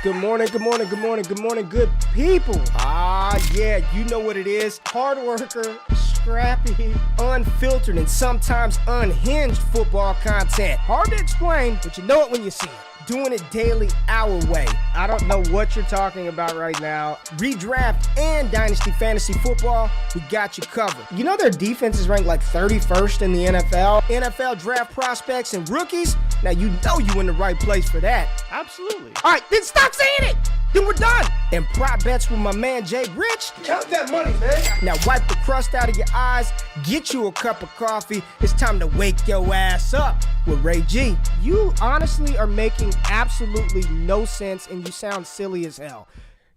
Good morning, good morning, good morning, good morning, good people. Yeah, you know what it is. Hard worker, scrappy, unfiltered, and sometimes unhinged football content. Hard to explain, but you know it when you see it. Doing it daily, our way. I don't know what you're talking about right now. Redraft and Dynasty Fantasy Football, we got you covered. You know their defense is ranked like 31st in the NFL? NFL draft prospects and rookies? Now you know you in the right place for that. Absolutely. All right, then stop saying it. Then we're done. And prop bets with my man Jay Rich. Count that money, man. Now wipe the crust out of your eyes. Get you a cup of coffee. It's time to wake your ass up with Ray G. You honestly are making absolutely no sense and you sound silly as hell.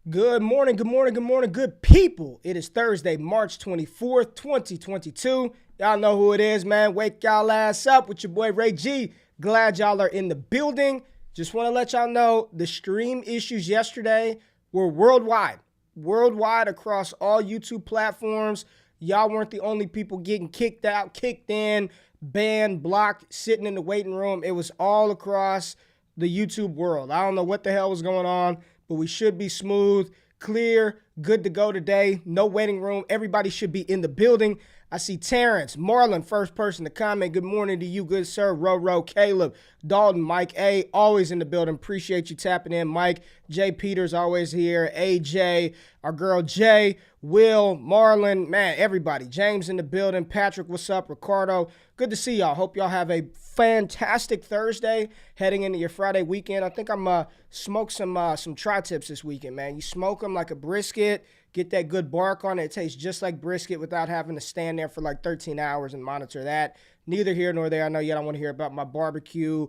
Good morning, good morning, good morning, good people. It is Thursday, March 24th, 2022. Y'all know who it is, man. Wake y'all ass up with your boy Ray G. Glad y'all are in the building. Just want to let y'all know the stream issues yesterday were worldwide. Worldwide across all YouTube platforms. Y'all weren't the only people getting kicked out, kicked in, banned, blocked, sitting in the waiting room. It was all across the YouTube world. I don't know what the hell was going on, but we should be smooth, clear, good to go today. No waiting room. Everybody should be in the building. I see Terrence, Marlon, first person to comment. Good morning to you, good sir. Ro, Caleb, Dalton, Mike A, always in the building. Appreciate you tapping in, Mike. Jay Peters, always here. AJ, our girl Jay, Will, Marlon, man, everybody. James in the building. Patrick, what's up? Ricardo, good to see y'all. Hope y'all have a fantastic Thursday heading into your Friday weekend. I think I'm smoke some tri-tips this weekend, man. You smoke them like a brisket. Get that good bark on it. It tastes just like brisket without having to stand there for like 13 hours and monitor that. Neither here nor there. I know you don't want to hear about my barbecue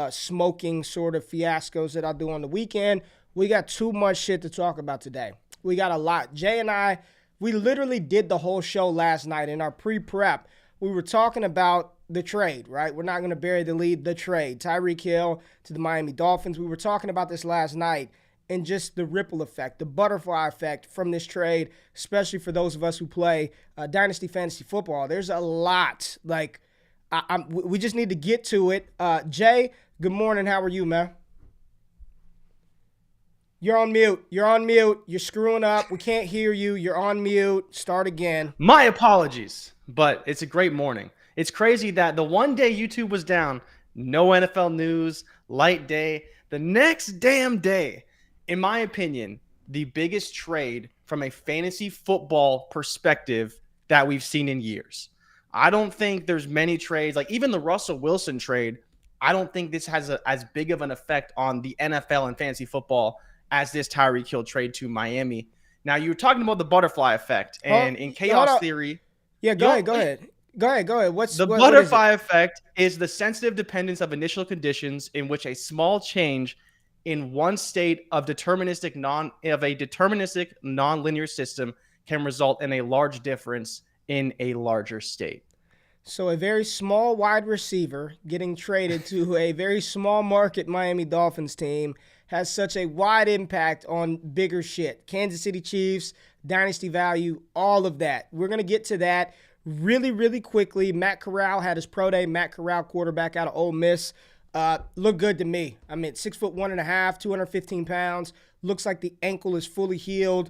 smoking sort of fiascos that I do on the weekend. We got too much shit to talk about today. We got a lot. Jay and I, we literally did the whole show last night in our pre-prep. We were talking about the trade, right? We're not going to bury the lead, the trade. Tyreek Hill to the Miami Dolphins. We were talking about this last night. And just the ripple effect, the butterfly effect from this trade, especially for those of us who play Dynasty Fantasy Football. There's a lot. Like, we just need to get to it. Jay, good morning. How are you, man? You're on mute. You're on mute. You're screwing up. We can't hear you. You're on mute. Start again. My apologies, but it's a great morning. It's crazy that the one day YouTube was down, no NFL news, light day. The next damn day, in my opinion, the biggest trade from a fantasy football perspective that we've seen in years. I don't think there's many trades, like even the Russell Wilson trade, I don't think this has as big of an effect on the NFL and fantasy football as this Tyreek Hill trade to Miami. Now, you were talking about the butterfly effect, and in chaos theory... Yeah, go ahead. Go ahead. The butterfly effect is the sensitive dependence of initial conditions in which a small change in one state of a deterministic nonlinear system can result in a large difference in a larger state. So a very small wide receiver getting traded to a very small market Miami Dolphins team has such a wide impact on bigger shit. Kansas City Chiefs, dynasty value, all of that. We're going to get to that really, really quickly. Matt Corral had his pro day. Matt Corral, quarterback out of Ole Miss. Look good to me. I mean, 6'1.5", 215 pounds. Looks like the ankle is fully healed.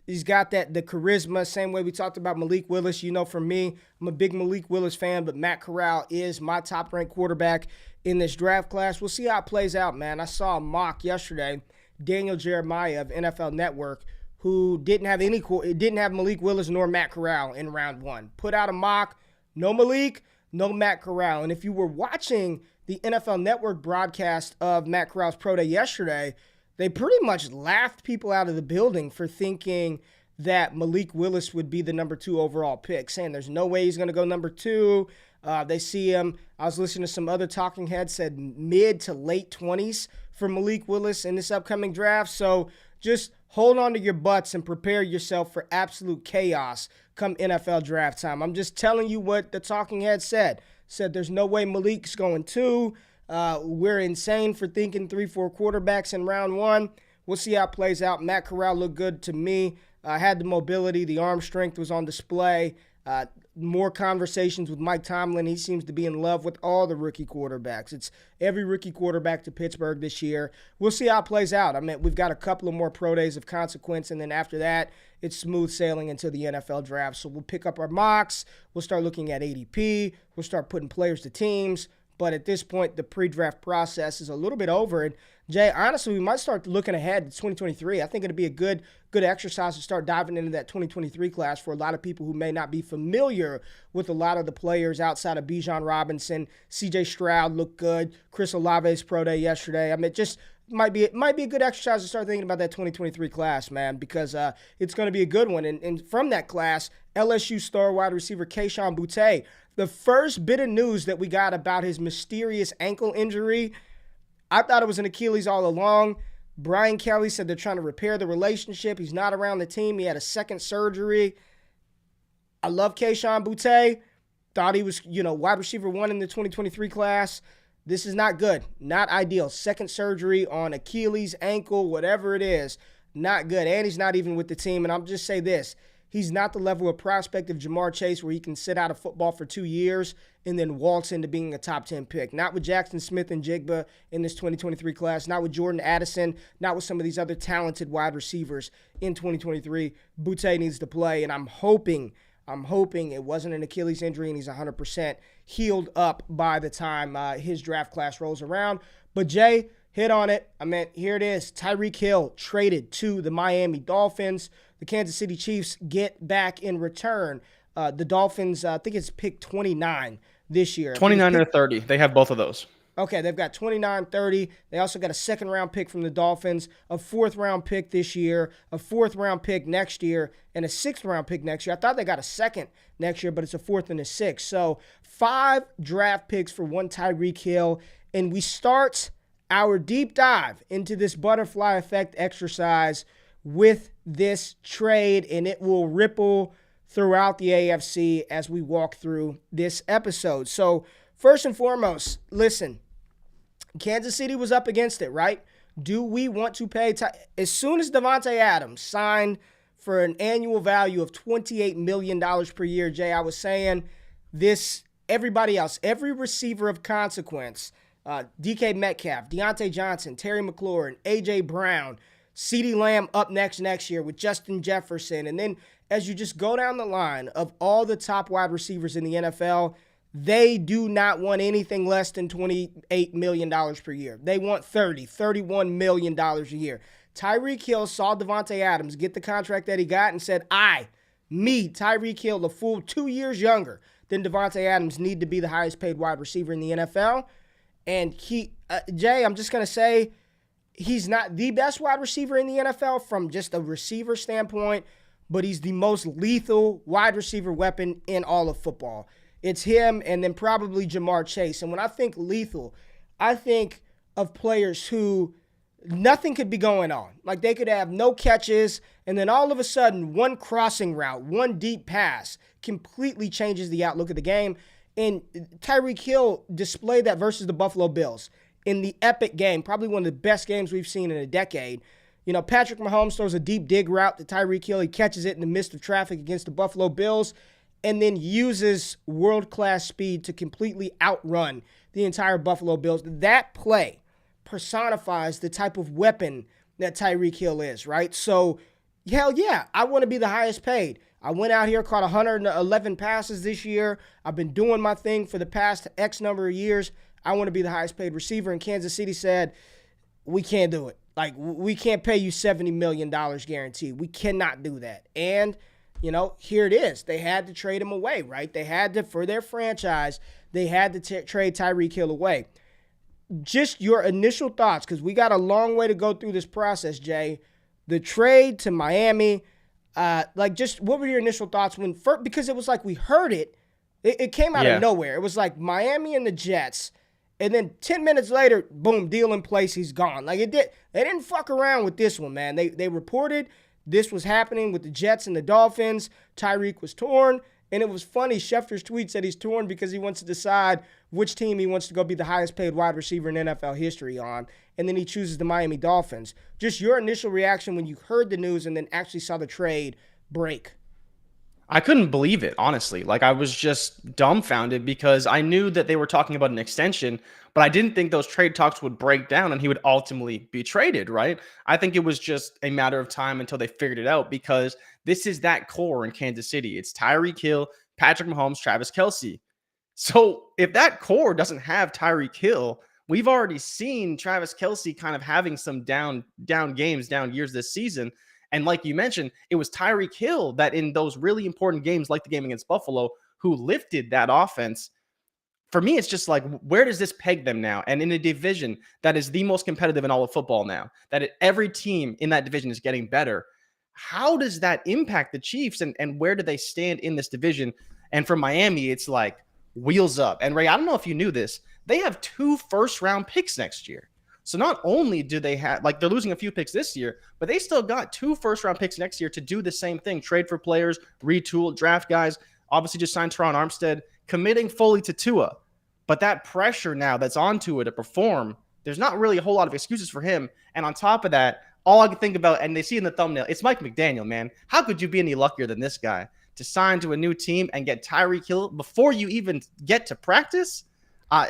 He's got the charisma, same way we talked about Malik Willis. You know, for me, I'm a big Malik Willis fan, but Matt Corral is my top-ranked quarterback in this draft class. We'll see how it plays out, man. I saw a mock yesterday, Daniel Jeremiah of NFL Network, who didn't have Malik Willis nor Matt Corral in round one. Put out a mock, no Malik, no Matt Corral. And if you were watching the NFL Network broadcast of Matt Corral's pro day yesterday, they pretty much laughed people out of the building for thinking that Malik Willis would be the number 2 overall pick, saying there's no way he's going to go number 2. They see him. I was listening to some other talking heads said mid to late 20s for Malik Willis in this upcoming draft. So just hold on to your butts and prepare yourself for absolute chaos come NFL draft time. I'm just telling you what the talking heads said. Said there's no way Malik's going 2. We're insane for thinking 3-4 quarterbacks in round 1. We'll see how it plays out. Matt Corral looked good to me. Had the mobility. The arm strength was on display. more conversations with Mike Tomlin. He seems to be in love with all the rookie quarterbacks. It's every rookie quarterback to Pittsburgh this year. We'll see how it plays out. I mean, we've got a couple of more pro days of consequence, and then after that, it's smooth sailing until the NFL draft. So we'll pick up our mocks. We'll start looking at ADP. We'll start putting players to teams. But at this point, the pre-draft process is a little bit over. And Jay, honestly, we might start looking ahead to 2023. I think it'd be a good exercise to start diving into that 2023 class for a lot of people who may not be familiar with a lot of the players outside of Bijan Robinson. CJ Stroud looked good. Chris Olave's pro day yesterday. I mean, it just might be a good exercise to start thinking about that 2023 class, man, because it's going to be a good one. And from that class, LSU star wide receiver Kayshon Boutte, the first bit of news that we got about his mysterious ankle injury, I thought it was an Achilles all along. Brian Kelly said they're trying to repair the relationship. He's not around the team. He had a second surgery. I love Kayshon Boutte. Thought he was, wide receiver 1 in the 2023 class. This is not good. Not ideal. Second surgery on Achilles, ankle, whatever it is. Not good. And he's not even with the team. And I'll just say this. He's not the level of prospect of Jamar Chase where he can sit out of football for 2 years and then waltz into being a top 10 pick. Not with Jackson Smith and Jigba in this 2023 class. Not with Jordan Addison. Not with some of these other talented wide receivers in 2023. Boutte needs to play, and I'm hoping it wasn't an Achilles injury and he's 100% healed up by the time his draft class rolls around. But Jay, hit on it. I mean, here it is. Tyreek Hill traded to the Miami Dolphins. The Kansas City Chiefs get back in return. The Dolphins, I think it's pick 29 this year. 29 or 30. They have both of those. Okay, they've got 29, 30. They also got a second-round pick from the Dolphins, a fourth-round pick this year, a fourth-round pick next year, and a sixth-round pick next year. I thought they got a second next year, but it's a fourth and a sixth. So 5 draft picks for one Tyreek Hill, and we start our deep dive into this butterfly effect exercise with this trade, and it will ripple throughout the AFC as we walk through this episode. So first and foremost, listen, Kansas City was up against it, right? Do we want to pay? As soon as Davante Adams signed for an annual value of $28 million per year, Jay, I was saying this, everybody else, every receiver of consequence, DK Metcalf, Deontay Johnson, Terry McLaurin, A.J. Brown, CeeDee Lamb up next year with Justin Jefferson. And then as you just go down the line of all the top wide receivers in the NFL, they do not want anything less than $28 million per year. They want $31 million a year. Tyreek Hill saw Davante Adams get the contract that he got and said, Tyreek Hill, a full 2 years younger than Davante Adams, need to be the highest paid wide receiver in the NFL. And Jay, I'm just going to say, he's not the best wide receiver in the NFL from just a receiver standpoint, but he's the most lethal wide receiver weapon in all of football. It's him and then probably Jamar Chase. And when I think lethal, I think of players who nothing could be going on. Like they could have no catches, and then all of a sudden, one crossing route, one deep pass completely changes the outlook of the game. And Tyreek Hill displayed that versus the Buffalo Bills in the epic game, probably one of the best games we've seen in a decade. Patrick Mahomes throws a deep dig route to Tyreek Hill. He catches it in the midst of traffic against the Buffalo Bills and then uses world-class speed to completely outrun the entire Buffalo Bills. That play personifies the type of weapon that Tyreek Hill is, right? So, hell yeah, I want to be the highest paid. I went out here, caught 111 passes this year. I've been doing my thing for the past X number of years. I want to be the highest paid receiver. And Kansas City said, we can't do it. Like, we can't pay you $70 million guaranteed. We cannot do that. And, here it is. They had to trade him away, right? They had to, for their franchise, they had to trade Tyreek Hill away. Just your initial thoughts, because we got a long way to go through this process, Jay. The trade to Miami, what were your initial thoughts because it was like we heard it. It came out of nowhere. It was like Miami and the Jets. And then 10 minutes later, boom, deal in place, he's gone. They didn't fuck around with this one, man. They reported this was happening with the Jets and the Dolphins. Tyreek was torn, and it was funny. Schefter's tweet said he's torn because he wants to decide which team he wants to go be the highest paid wide receiver in NFL history on, and then he chooses the Miami Dolphins. Just your initial reaction when you heard the news and then actually saw the trade break. I couldn't believe it, honestly. Like, I was just dumbfounded because I knew that they were talking about an extension, but I didn't think those trade talks would break down and he would ultimately be traded, right? I think it was just a matter of time until they figured it out because this is that core in Kansas City. It's Tyreek Hill, Patrick Mahomes, Travis Kelce. So if that core doesn't have Tyreek Hill, we've already seen Travis Kelce kind of having some down games, down years this season. And like you mentioned, it was Tyreek Hill that in those really important games, like the game against Buffalo, who lifted that offense. For me, it's just like, where does this peg them now? And in a division that is the most competitive in all of football now, that every team in that division is getting better, how does that impact the Chiefs and where do they stand in this division? And for Miami, it's like wheels up. And Ray, I don't know if you knew this, they have 2 first-round picks next year. So not only do they have, like, they're losing a few picks this year, but they still got 2 first-round picks next year to do the same thing, trade for players, retool, draft guys. Obviously just signed Teron Armstead, committing fully to Tua. But that pressure now that's on Tua to perform, there's not really a whole lot of excuses for him. And on top of that, all I can think about, and they see in the thumbnail, it's Mike McDaniel, man. How could you be any luckier than this guy to sign to a new team and get Tyreek Hill before you even get to practice?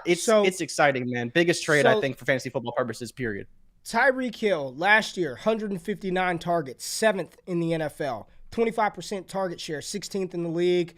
It's exciting, man. Biggest trade, I think, for fantasy football purposes, period. Tyreek Hill, last year, 159 targets, 7th in the NFL, 25% target share, 16th in the league.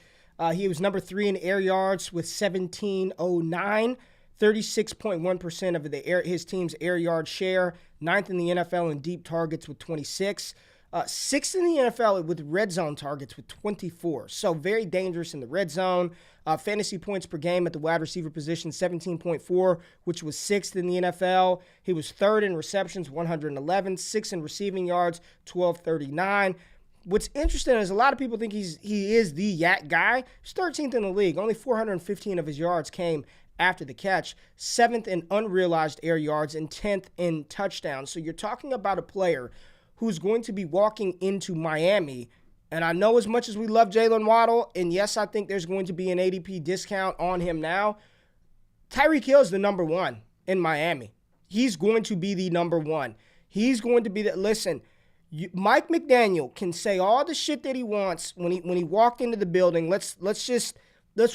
He was number 3 in air yards with 1709, 36.1% of his team's air yard share, 9th in the NFL in deep targets with 26, 6th in the NFL with red zone targets with 24. So very dangerous in the red zone. Fantasy points per game at the wide receiver position, 17.4, which was 6th in the NFL. He was 3rd in receptions, 111, 6th in receiving yards, 1239. What's interesting is a lot of people think he is the yak guy. He's 13th in the league. Only 415 of his yards came after the catch. 7th in unrealized air yards and 10th in touchdowns. So you're talking about a player who's going to be walking into Miami. And I know as much as we love Jaylen Waddle, and yes, I think there's going to be an ADP discount on him now, Tyreek Hill is the number 1 in Miami. He's going to be the number 1. He's going to be the – listen, Mike McDaniel can say all the shit that he wants when he walked into the building. Let's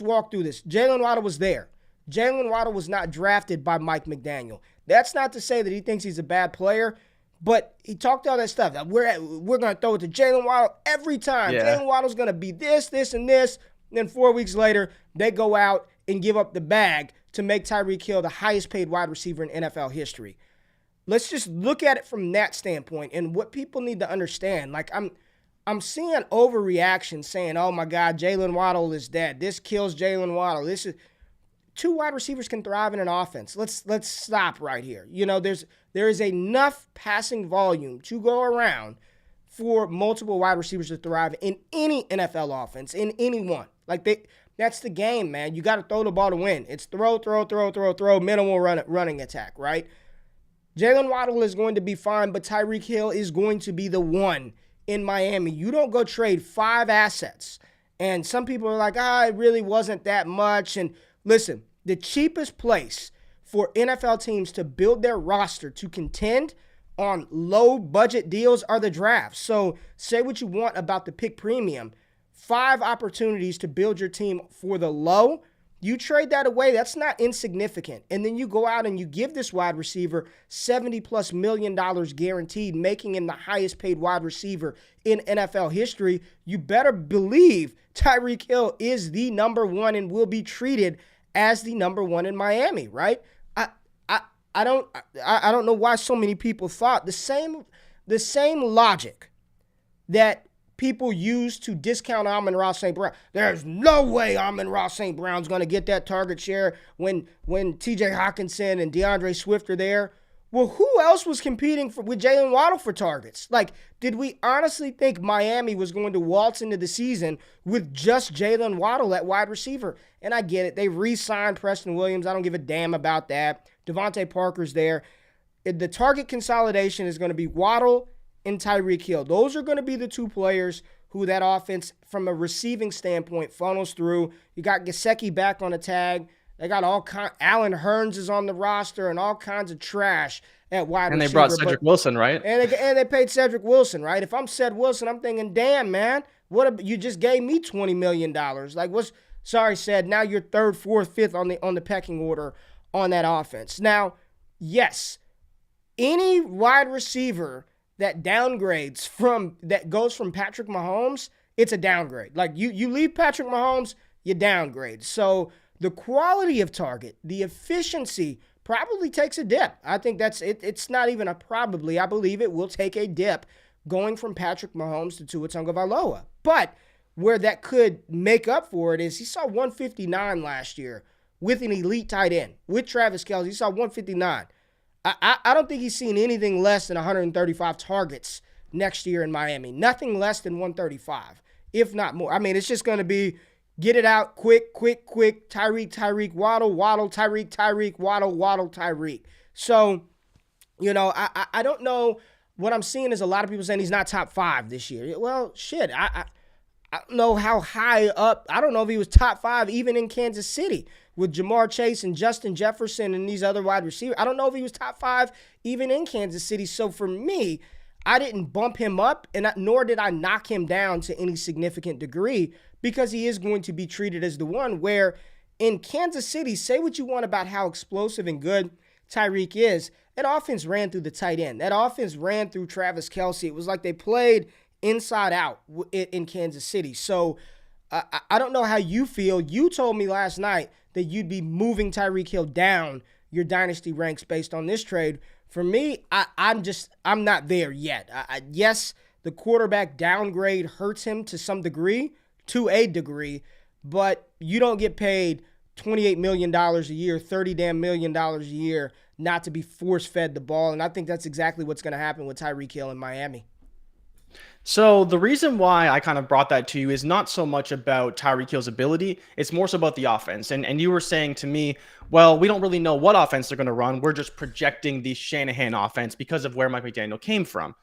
walk through this. Jaylen Waddle was there. Jaylen Waddle was not drafted by Mike McDaniel. That's not to say that he thinks he's a bad player, but he talked all that stuff. That we're going to throw it to Jaylen Waddle every time. Yeah. Jaylen Waddle's going to be this, and this. And then 4 weeks later, they go out and give up the bag to make Tyreek Hill the highest paid wide receiver in NFL history. Let's just look at it from that standpoint and what people need to understand. Like, I'm seeing overreaction saying, oh, my God, Jaylen Waddle is dead. This kills Jaylen Waddle. This is 2 wide receivers can thrive in an offense. Let's stop right here. You know, there is enough passing volume to go around for multiple wide receivers to thrive in any NFL offense, in any one. Like, that's the game, man. You got to throw the ball to win. It's throw, minimal running attack, right? Jaylen Waddle is going to be fine, but Tyreek Hill is going to be the one in Miami. You don't go trade 5 assets. And some people are like, it really wasn't that much. And listen, the cheapest place for NFL teams to build their roster to contend on low-budget deals are the drafts. So say what you want about the pick premium. 5 opportunities to build your team for the low. You trade that away, that's not insignificant. And then you go out and you give this wide receiver $70+ million guaranteed, making him the highest paid wide receiver in NFL history. You better believe Tyreek Hill is the number 1 and will be treated as the number 1 in Miami, right? I don't know why so many people thought the same logic that people use to discount Amon-Ra St. Brown. There's no way Amon-Ra St. Brown's going to get that target share when TJ Hawkinson and DeAndre Swift are there. Well, who else was competing with Jaylen Waddle for targets? Like, did we honestly think Miami was going to waltz into the season with just Jaylen Waddle at wide receiver? And I get it. They re-signed Preston Williams. I don't give a damn about that. Devontae Parker's there. The target consolidation is going to be Waddle and Tyreek Hill. Those are going to be the 2 players who that offense, from a receiving standpoint, funnels through. You got Gesicki back on the tag. They got Allen Hurns is on the roster and all kinds of trash at wide And receiver. they brought Cedric Wilson, right? And they paid Cedric Wilson, right? If I'm Ced Wilson, I'm thinking, damn, man, you just gave me $20 million. Like, sorry, Ced, now you're third, fourth, fifth on the pecking order on that offense. Now, yes, any wide receiver that goes from Patrick Mahomes, it's a downgrade. Like, you leave Patrick Mahomes, you downgrade. So the quality of target, the efficiency probably takes a dip. I think that's it. It's not even a probably. I believe it will take a dip going from Patrick Mahomes to Tua Tagovailoa. But where that could make up for it is he saw 159 last year with an elite tight end. With Travis Kelce, he saw 159. I don't think he's seen anything less than 135 targets next year in Miami. Nothing less than 135, if not more. I mean, it's just going to be get it out quick, Tyreek, Waddle, Tyreek, Waddle, Tyreek. So, I don't know. What I'm seeing is a lot of people saying he's not top 5 this year. Well, shit, I don't know how high up. I don't know if he was top 5 even in Kansas City with Jamar Chase and Justin Jefferson and these other wide receivers. I don't know if he was top 5 even in Kansas City. So for me, I didn't bump him up, nor did I knock him down to any significant degree, because he is going to be treated as the one where in Kansas City, say what you want about how explosive and good Tyreek is, that offense ran through the tight end. That offense ran through Travis Kelce. It was like they played inside out in Kansas City. So I don't know how you feel. You told me last night that you'd be moving Tyreek Hill down your dynasty ranks based on this trade. For me, I'm not there yet. Yes, the quarterback downgrade hurts him to a degree, but you don't get paid $28 million a year, $30 million a year not to be force-fed the ball, and I think that's exactly what's going to happen with Tyreek Hill in Miami. So the reason why I kind of brought that to you is not so much about Tyreek Hill's ability. It's more so about the offense. And you were saying to me, well, we don't really know what offense they're going to run. We're just projecting the Shanahan offense because of where Mike McDaniel came from.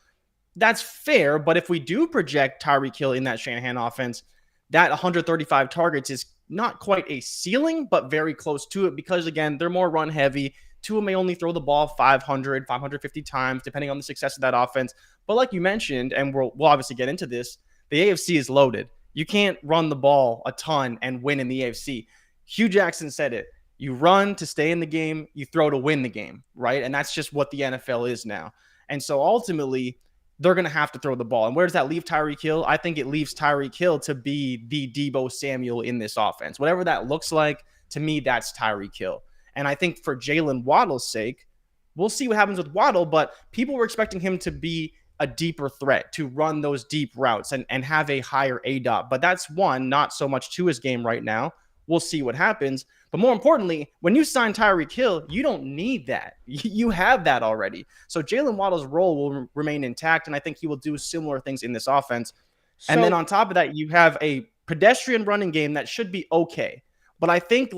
That's fair, but if we do project Tyreek Hill in that Shanahan offense, that 135 targets is not quite a ceiling, but very close to it because, again, they're more run heavy. Tua may only throw the ball 500, 550 times, depending on the success of that offense. But like you mentioned, and we'll obviously get into this, the AFC is loaded. You can't run the ball a ton and win in the AFC. Hugh Jackson said it. You run to stay in the game, you throw to win the game, right? And that's just what the NFL is now. And so ultimately, they're going to have to throw the ball. And where does that leave Tyreek Hill? I think it leaves Tyreek Hill to be the Deebo Samuel in this offense. Whatever that looks like, to me, that's Tyreek Hill. And I think for Jaylen Waddle's sake, we'll see what happens with Waddle, but people were expecting him to be a deeper threat, to run those deep routes and have a higher ADOT. But that's not so much to his game right now. We'll see what happens. But more importantly, when you sign Tyreek Hill, you don't need that. You have that already. So Jaylen Waddle's role will remain intact, and I think he will do similar things in this offense. And then on top of that, you have a pedestrian running game that should be okay. But I think,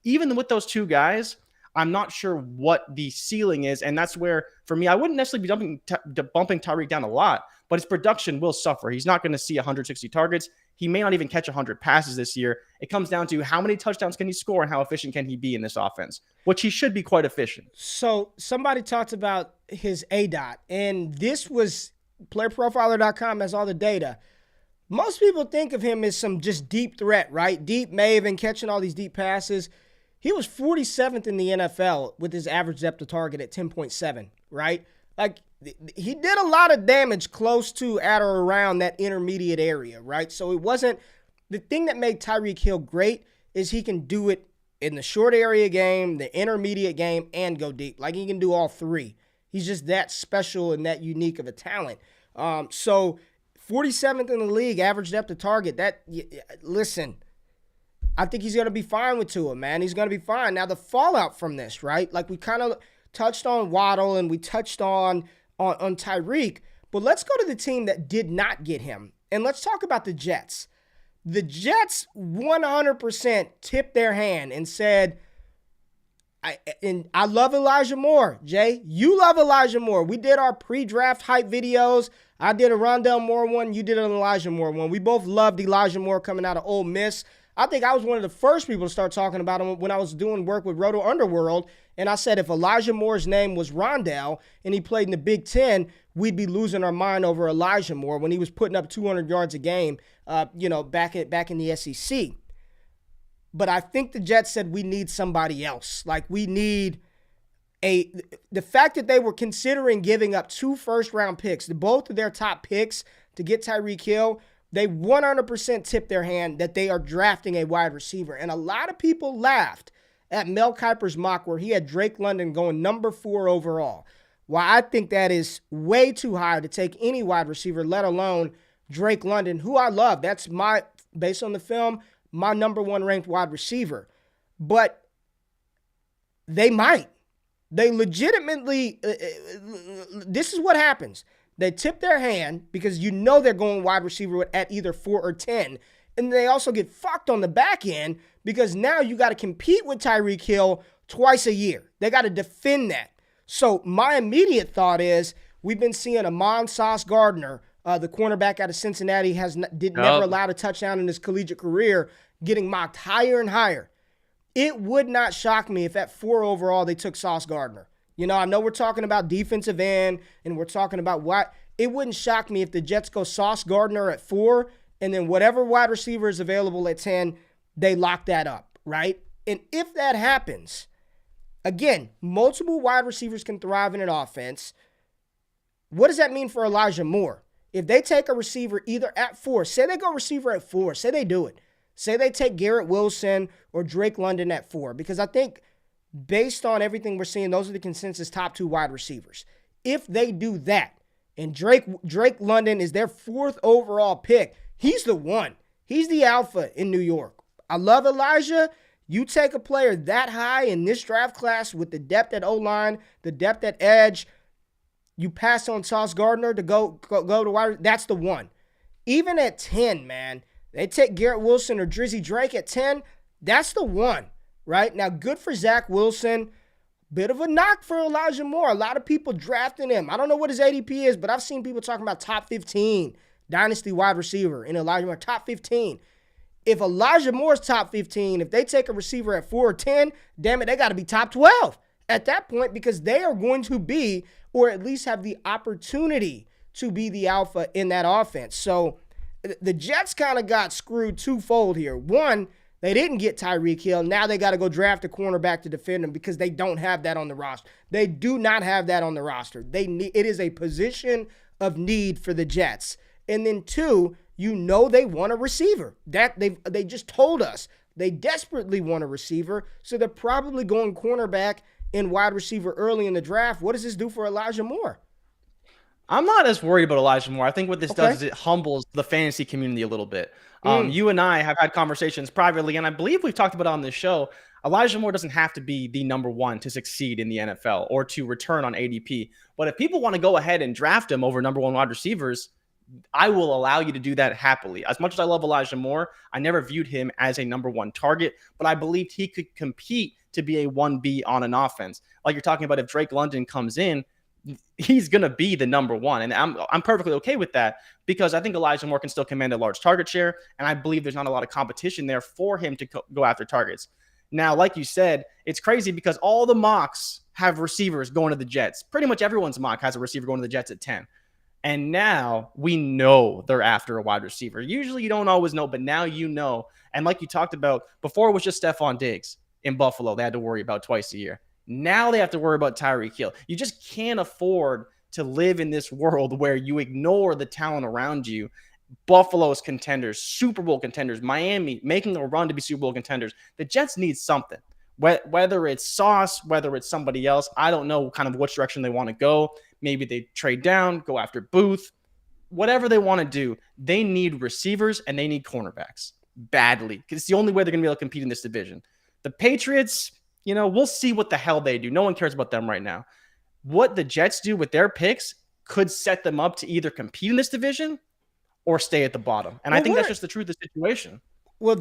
even with those two guys, I'm not sure what the ceiling is. And that's where, for me, I wouldn't necessarily be bumping Tyreek down a lot, but his production will suffer. He's not going to see 160 targets. He may not even catch 100 passes this year. It comes down to how many touchdowns can he score and how efficient can he be in this offense, which he should be quite efficient. So somebody talked about his ADOT, and this was playerprofiler.com has all the data. Most people think of him as some just deep threat, right? Deep Maven, catching all these deep passes. He was 47th in the NFL with his average depth of target at 10.7, right? He did a lot of damage close to, at, or around that intermediate area, right? So it wasn't – the thing that made Tyreek Hill great is he can do it in the short area game, the intermediate game, and go deep. He can do all three. He's just that special and that unique of a talent. So 47th in the league, average depth of target. Listen, I think he's going to be fine with Tua, man. He's going to be fine. Now, the fallout from this, right? We kind of touched on Waddle and we touched on Tyreek, but let's go to the team that did not get him, and let's talk about the Jets. The Jets 100% tipped their hand and said, I love Elijah Moore, Jay. You love Elijah Moore. We did our pre-draft hype videos. I did a Rondell Moore one. You did an Elijah Moore one. We both loved Elijah Moore coming out of Ole Miss. I think I was one of the first people to start talking about him when I was doing work with Roto Underworld, And I said if Elijah Moore's name was Rondell and he played in the Big Ten, we'd be losing our mind over Elijah Moore when he was putting up 200 yards a game, back in the SEC. But I think the Jets said we need somebody else. Like we need the fact that they were considering giving up 2 first-round picks, both of their top picks to get Tyreek Hill, they 100% tipped their hand that they are drafting a wide receiver. And a lot of people laughed at Mel Kiper's mock where he had Drake London going number 4 overall. Well, I think that is way too high to take any wide receiver, let alone Drake London, who I love. That's based on the film, my number 1 ranked wide receiver. But they might. They legitimately, this is what happens. They tip their hand because they're going wide receiver at either 4 or 10. And they also get fucked on the back end because now you got to compete with Tyreek Hill twice a year. They got to defend that. So my immediate thought is we've been seeing Amon Sauce Gardner, the cornerback out of Cincinnati, never allowed a touchdown in his collegiate career, getting mocked higher and higher. It would not shock me if at 4 overall they took Sauce Gardner. I know we're talking about defensive end and we're talking about what. It wouldn't shock me if the Jets go Sauce Gardner at 4 and then whatever wide receiver is available at 10, they lock that up, right? And if that happens, again, multiple wide receivers can thrive in an offense. What does that mean for Elijah Moore? If they take a receiver either at 4, say they go receiver at 4, say they do it. Say they take Garrett Wilson or Drake London at 4, because I think based on everything we're seeing, those are the consensus top 2 wide receivers. If they do that, and Drake London is their 4th overall pick, he's the one. He's the alpha in New York. I love Elijah. You take a player that high in this draft class with the depth at O-line, the depth at edge, you pass on Sauce Gardner to go to wide. That's the one. Even at 10, man, they take Garrett Wilson or Drizzy Drake at 10. That's the one, right? Now, good for Zach Wilson. Bit of a knock for Elijah Moore. A lot of people drafting him. I don't know what his ADP is, but I've seen people talking about top 15 Dynasty wide receiver in Elijah Moore. Top 15. If Elijah Moore's top 15, if they take a receiver at 4 or 10, damn it, they got to be top 12 at that point because they are going to be, or at least have the opportunity to be the alpha in that offense. So the Jets kind of got screwed twofold here. One, they didn't get Tyreek Hill. Now they got to go draft a cornerback to defend him because they don't have that on the roster. They do not have that on the roster. It is a position of need for the Jets. And then 2, they want a receiver. That they just told us they desperately want a receiver. So they're probably going cornerback and wide receiver early in the draft. What does this do for Elijah Moore? I'm not as worried about Elijah Moore. I think what this does is it humbles the fantasy community a little bit. You and I have had conversations privately, and I believe we've talked about it on this show. Elijah Moore doesn't have to be the number 1 to succeed in the NFL or to return on ADP. But if people want to go ahead and draft him over number 1 wide receivers, I will allow you to do that happily. As much as I love Elijah Moore, I never viewed him as a number 1 target, but I believed he could compete to be a 1B on an offense. Like you're talking about, if Drake London comes in, he's going to be the number 1. And I'm perfectly okay with that because I think Elijah Moore can still command a large target share. And I believe there's not a lot of competition there for him to go after targets. Now, like you said, it's crazy because all the mocks have receivers going to the Jets. Pretty much everyone's mock has a receiver going to the Jets at 10. And now we know they're after a wide receiver. Usually you don't always know, but now you know. And like you talked about, before it was just Stephon Diggs in Buffalo they had to worry about twice a year. Now they have to worry about Tyreek Hill. You just can't afford to live in this world where you ignore the talent around you. Buffalo's contenders, Super Bowl contenders, Miami making a run to be Super Bowl contenders. The Jets need something. Whether it's Sauce, whether it's somebody else, I don't know kind of which direction they want to go. Maybe they trade down, go after Booth. Whatever they want to do, they need receivers and they need cornerbacks badly because it's the only way they're going to be able to compete in this division. The Patriots, we'll see what the hell they do. No one cares about them right now. What the Jets do with their picks could set them up to either compete in this division or stay at the bottom. And I think that's just the truth of the situation. Well,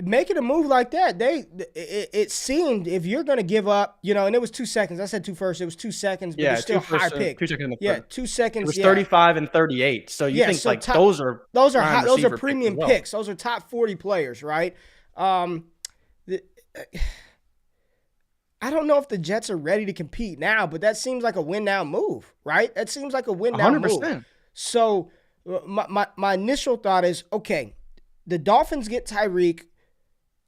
making a move like that, it seemed if you're going to give up, and it was 2 seconds. I said 2 first. It was 2 seconds, but it's still high pick. 2 seconds in the yeah, third. 2 seconds. It was 35 and 38. So you think those are premium picks. Those are top 40 players, right? I I don't know if the Jets are ready to compete now, but that seems like a win now move, right? That seems like a win now move. 100%. So my initial thought is, okay, the Dolphins get Tyreek.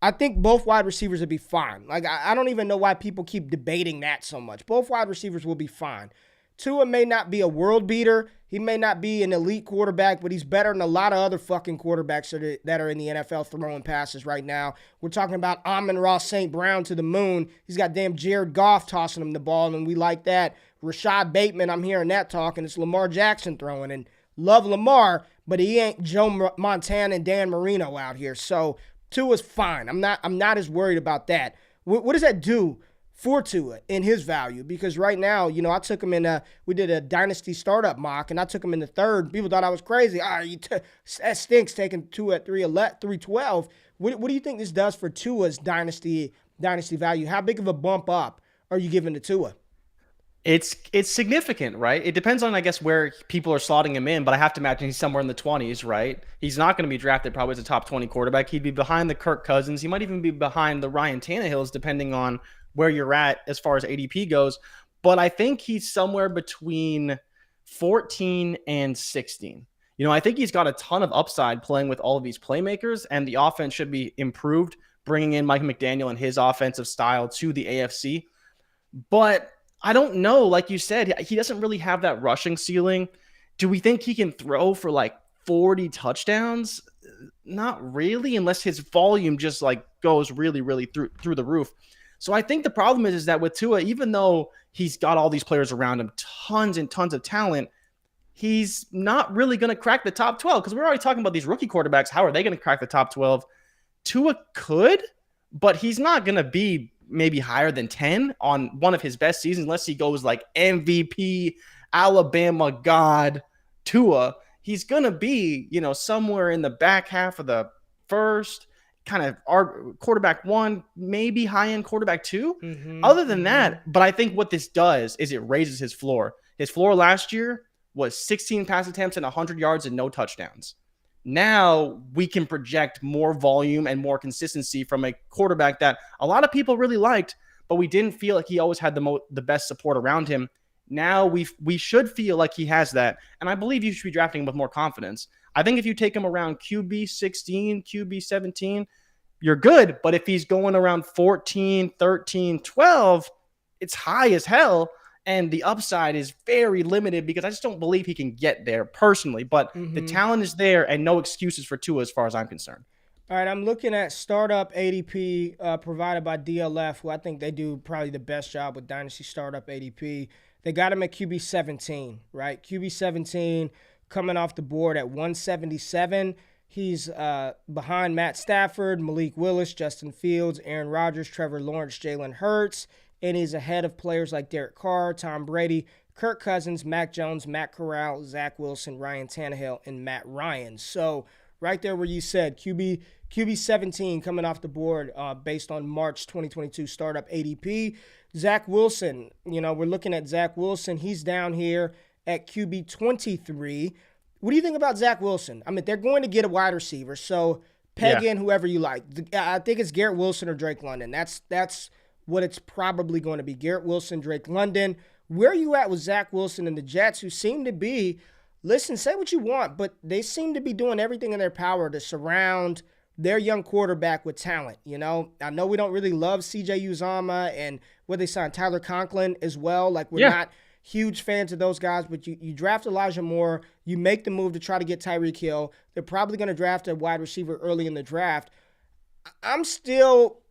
I think both wide receivers would be fine. Like, I don't even know why people keep debating that so much. Both wide receivers will be fine. Tua may not be a world beater. He may not be an elite quarterback, but he's better than a lot of other fucking quarterbacks that are in the NFL throwing passes right now. We're talking about Amon-Ra St. Brown to the moon. He's got damn Jared Goff tossing him the ball, and we like that. Rashad Bateman, I'm hearing that talk, and it's Lamar Jackson throwing. And love Lamar, but he ain't Joe Montana and Dan Marino out here. So Tua's fine. I'm not as worried about that. What does that do for Tua in his value? Because right now, I took him we did a Dynasty startup mock, and I took him in the third. People thought I was crazy. That stinks taking Tua at 312. What do you think this does for Tua's Dynasty value? How big of a bump up are you giving to Tua? It's significant, right? It depends on, I guess, where people are slotting him in, but I have to imagine he's somewhere in the 20s, right? He's not going to be drafted probably as a top 20 quarterback. He'd be behind the Kirk Cousins. He might even be behind the Ryan Tannehills, depending on where you're at as far as ADP goes. But I think he's somewhere between 14 and 16. I think he's got a ton of upside playing with all of these playmakers, and the offense should be improved, bringing in Mike McDaniel and his offensive style to the AFC. But I don't know. Like you said, he doesn't really have that rushing ceiling. Do we think he can throw for like 40 touchdowns? Not really, unless his volume just like goes really, really through the roof. So I think the problem is that with Tua, even though he's got all these players around him, tons and tons of talent, he's not really going to crack the top 12, because we're already talking about these rookie quarterbacks. How are they going to crack the top 12? Tua could, but he's not going to be maybe higher than 10 on one of his best seasons, unless he goes like MVP, Alabama God, Tua. He's going to be, somewhere in the back half of the first, kind of our quarterback one, maybe high-end quarterback two. Other than that, but I think what this does is it raises his floor. His floor last year was 16 pass attempts and 100 yards and no touchdowns. Now we can project more volume and more consistency from a quarterback that a lot of people really liked, but we didn't feel like he always had the best support around him. Now we should feel like he has that, and I believe you should be drafting him with more confidence. I think if you take him around QB 16, QB 17, you're good, but if he's going around 14, 13, 12, it's high as hell. And the upside is very limited because I just don't believe he can get there personally. But the talent is there and no excuses for Tua as far as I'm concerned. All right, I'm looking at startup ADP provided by DLF, who I think they do probably the best job with Dynasty startup ADP. They got him at QB 17, right? QB 17 coming off the board at 177. He's behind Matt Stafford, Malik Willis, Justin Fields, Aaron Rodgers, Trevor Lawrence, Jalen Hurts. And he's ahead of players like Derek Carr, Tom Brady, Kirk Cousins, Mac Jones, Matt Corral, Zach Wilson, Ryan Tannehill, and Matt Ryan. So right there where you said QB 17 coming off the board based on March 2022 startup ADP. Zach Wilson, we're looking at Zach Wilson. He's down here at QB 23. What do you think about Zach Wilson? I mean, they're going to get a wide receiver, so peg in whoever you like. I think it's Garrett Wilson or Drake London. That's what it's probably going to be. Garrett Wilson, Drake London. Where are you at with Zach Wilson and the Jets, who seem to be, listen, say what you want, but they seem to be doing everything in their power to surround their young quarterback with talent. I know we don't really love CJ Uzomah and where they signed Tyler Conklin as well. Like, we're not huge fans of those guys, but you draft Elijah Moore, you make the move to try to get Tyreek Hill. They're probably going to draft a wide receiver early in the draft. I'm still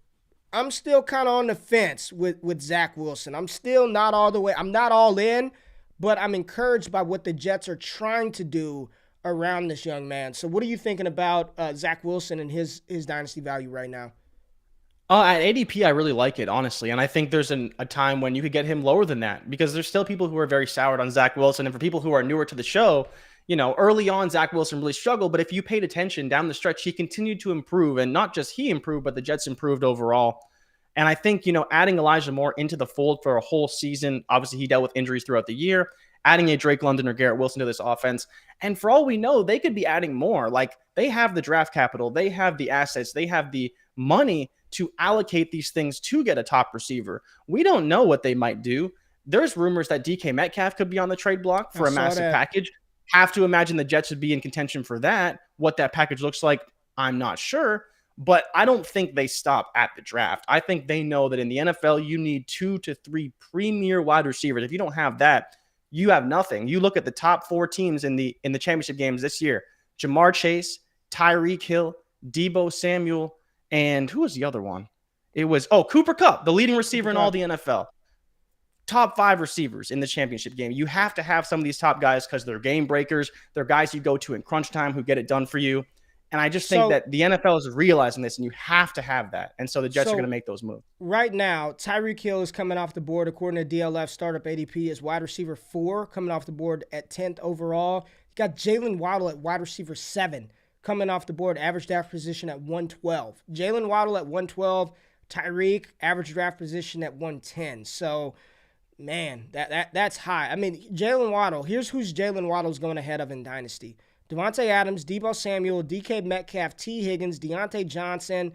kind of on the fence with Zach Wilson. I'm still not all the way. I'm not all in, but I'm encouraged by what the Jets are trying to do around this young man. So what are you thinking about Zach Wilson and his dynasty value right now? At ADP, I really like it, honestly. And I think there's a time when you could get him lower than that, because there's still people who are very soured on Zach Wilson. And for people who are newer to the show, early on, Zach Wilson really struggled. But if you paid attention down the stretch, he continued to improve. And not just he improved, but the Jets improved overall. And I think, adding Elijah Moore into the fold for a whole season, obviously he dealt with injuries throughout the year, adding a Drake London or Garrett Wilson to this offense. And for all we know, they could be adding more. Like, they have the draft capital, they have the assets, they have the money to allocate these things to get a top receiver. We don't know what they might do. There's rumors that DK Metcalf could be on the trade block for a massive package. Have to imagine the Jets would be in contention for that. What that package looks like, I'm not sure. But I don't think they stop at the draft. I think they know that in the NFL, you need 2 to 3 premier wide receivers. If you don't have that, you have nothing. You look at the top 4 teams in the championship games this year: Jamar Chase, Tyreek Hill, Deebo Samuel, and who was the other one? It was, Cooper Kupp, the leading receiver in all the NFL. Top 5 receivers in the championship game. You have to have some of these top guys because they're game breakers. They're guys you go to in crunch time who get it done for you. And I just think that the NFL is realizing this, and you have to have that. And so the Jets are going to make those moves. Right now, Tyreek Hill is coming off the board, according to DLF Startup ADP, as wide receiver 4, coming off the board at 10th overall. You got Jaylen Waddle at wide receiver 7, coming off the board, average draft position at 112. Jaylen Waddle at 112, Tyreek, average draft position at 110. So, man, that's high. I mean, Jaylen Waddle, here's who's Jaylen Waddle's going ahead of in Dynasty: Devontae Adams, Deebo Samuel, DK Metcalf, T. Higgins, Deontay Johnson.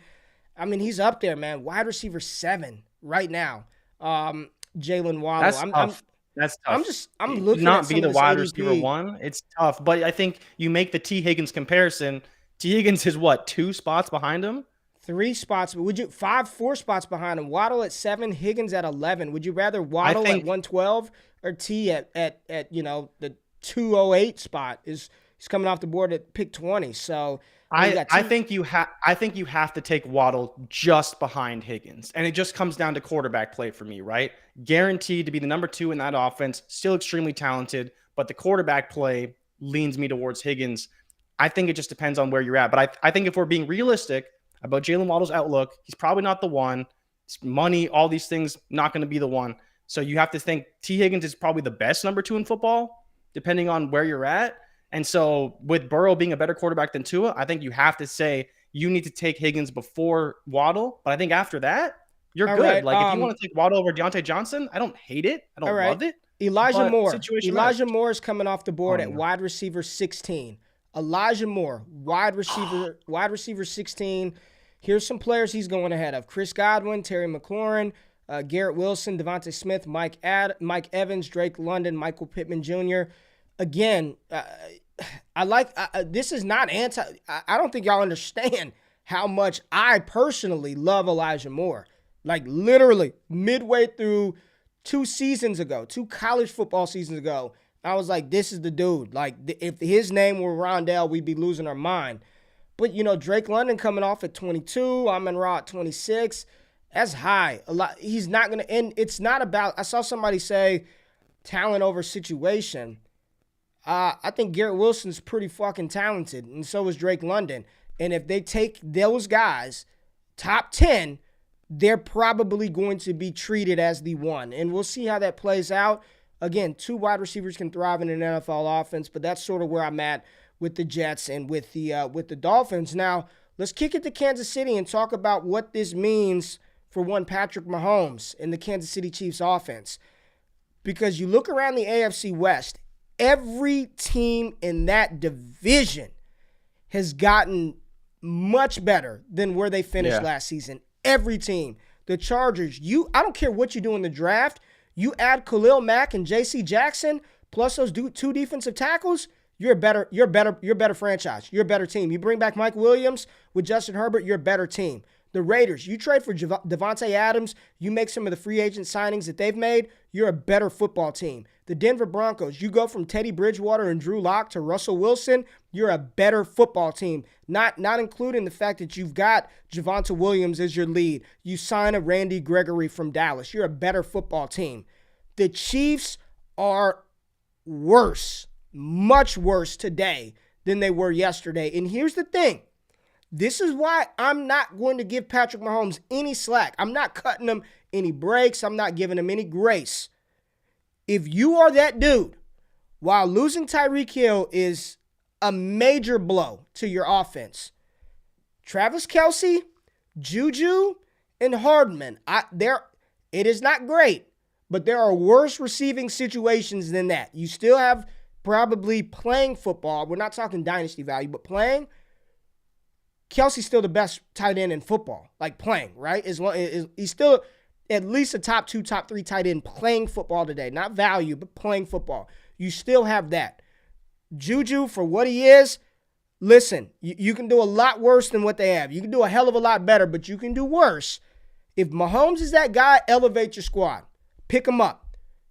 I mean, he's up there, man. Wide receiver 7 right now. Jaylen Waddle. That's tough. I'm looking not at be some the of this wide ADP. receiver 1. It's tough, but I think you make the T. Higgins comparison. T. Higgins is what, 2 spots behind him? 3 spots. Would you 4 spots behind him? Waddle at 7, Higgins at 11. Would you rather Waddle at 112 or T at the 208 spot? He's coming off the board at pick 20. So I think you have to take Waddle just behind Higgins, and it just comes down to quarterback play for me, right? Guaranteed to be the number 2 in that offense, still extremely talented, but the quarterback play leans me towards Higgins. I think it just depends on where you're at, but I think if we're being realistic about Jaylen Waddle's outlook, he's probably not the one. It's money, all these things, not going to be the one. So you have to think T. Higgins is probably the best number 2 in football, depending on where you're at. And so with Burrow being a better quarterback than Tua, I think you have to say you need to take Higgins before Waddle. But I think after that, you're good. Right, like if you want to take Waddle over Deontay Johnson, I don't hate it. I don't love it. Elijah Moore is coming off the board at wide receiver 16. Elijah Moore, wide receiver 16. Here's some players he's going ahead of: Chris Godwin, Terry McLaurin, Garrett Wilson, Devontae Smith, Mike Evans, Drake London, Michael Pittman Jr. Again, this is not I don't think y'all understand how much I personally love Elijah Moore. Like literally midway through 2 college football seasons ago, I was like, this is the dude. Like if his name were Rondell, we'd be losing our mind. But, Drake London coming off at 22, Amon-Ra at 26, that's high. He's not going to end. It's not about, I saw somebody say talent over situation. I think Garrett Wilson's pretty fucking talented, and so is Drake London. And if they take those guys, top 10, they're probably going to be treated as the one. And we'll see how that plays out. Again, 2 wide receivers can thrive in an NFL offense, but that's sort of where I'm at with the Jets and with the Dolphins. Now, let's kick it to Kansas City and talk about what this means for one Patrick Mahomes and the Kansas City Chiefs offense. Because you look around the AFC West, every team in that division has gotten much better than where they finished last season. Every team. The Chargers, I don't care what you do in the draft, you add Khalil Mack and J.C. Jackson plus those 2 defensive tackles, you're a better franchise. You're a better team. You bring back Mike Williams with Justin Herbert, you're a better team. The Raiders, you trade for Devontae Adams, you make some of the free agent signings that they've made, you're a better football team. The Denver Broncos, you go from Teddy Bridgewater and Drew Lock to Russell Wilson, you're a better football team. Not including the fact that you've got Javonte Williams as your lead. You sign a Randy Gregory from Dallas. You're a better football team. The Chiefs are worse, much worse today than they were yesterday. And here's the thing. This is why I'm not going to give Patrick Mahomes any slack. I'm not cutting him any breaks. I'm not giving him any grace. If you are that dude, while losing Tyreek Hill is a major blow to your offense, Travis Kelce, Juju, and Hardman, it is not great, but there are worse receiving situations than that. You still have probably playing football. We're not talking dynasty value, but playing. Kelsey's still the best tight end in football, like playing, right? He's still at least a top 2, top 3 tight end playing football today. Not value, but playing football. You still have that. Juju, for what he is, listen, you can do a lot worse than what they have. You can do a hell of a lot better, but you can do worse. If Mahomes is that guy, elevate your squad. Pick him up.